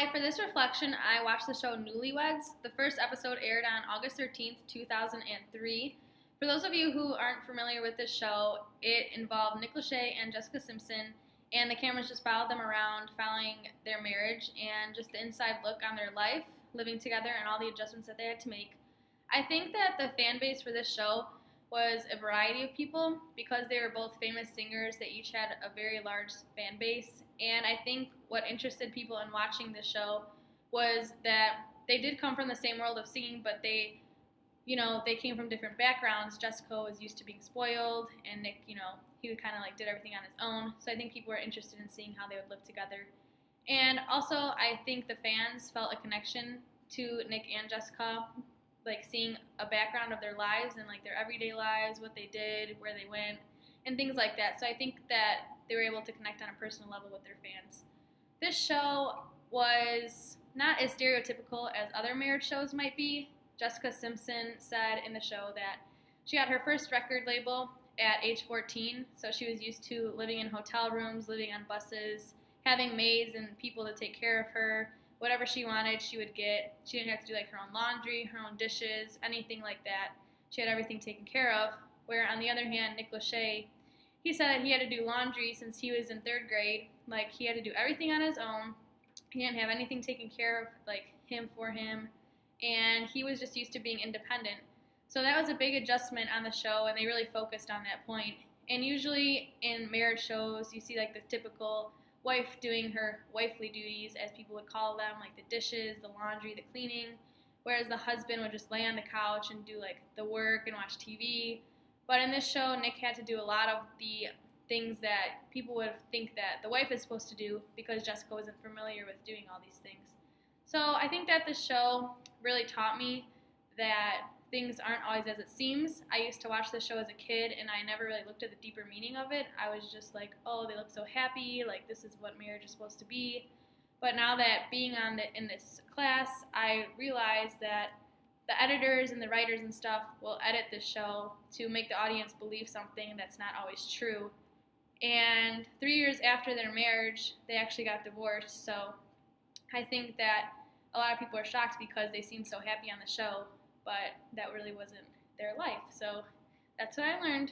Hi, for this reflection, I watched the show Newlyweds. The first episode aired on August 13th, 2003. For those of you who aren't familiar with this show, it involved Nick Lachey and Jessica Simpson, and the cameras just followed them around, following their marriage and just the inside look on their life, living together, and all the adjustments that they had to make. I think that the fan base for this show was a variety of people because they were both famous singers. They each had a very large fan base. And I think what interested people in watching this show was that they did come from the same world of singing, but they came from different backgrounds. Jessica was used to being spoiled, and Nick, he kind of like did everything on his own. So I think people were interested in seeing how they would live together. And also, I think the fans felt a connection to Nick and Jessica, like seeing a background of their lives and like their everyday lives, what they did, where they went, and things like that. So I think that they were able to connect on a personal level with their fans. This show was not as stereotypical as other marriage shows might be. Jessica Simpson said in the show that she got her first record label at age 14, so she was used to living in hotel rooms, living on buses, having maids and people to take care of her. Whatever she wanted, she would get. She didn't have to do like her own laundry, her own dishes, anything like that. She had everything taken care of. Where on the other hand, Nick Lachey, he said that he had to do laundry since he was in third grade. Like he had to do everything on his own. He didn't have anything taken care of, like him for him, and he was just used to being independent. So that was a big adjustment on the show, and they really focused on that point. And usually in marriage shows, you see like the typical wife doing her wifely duties, as people would call them, like the dishes, the laundry, the cleaning, whereas the husband would just lay on the couch and do like the work and watch TV. But in this show, Nick had to do a lot of the things that people would think that the wife is supposed to do because Jessica wasn't familiar with doing all these things. So I think that this show really taught me that things aren't always as it seems. I used to watch this show as a kid, and I never really looked at the deeper meaning of it. I was just like, oh, they look so happy, like this is what marriage is supposed to be. But now that being in this class, I realized that the editors and the writers and stuff will edit this show to make the audience believe something that's not always true. And 3 years after their marriage, they actually got divorced. So I think that a lot of people are shocked because they seemed so happy on the show, but that really wasn't their life. So that's what I learned.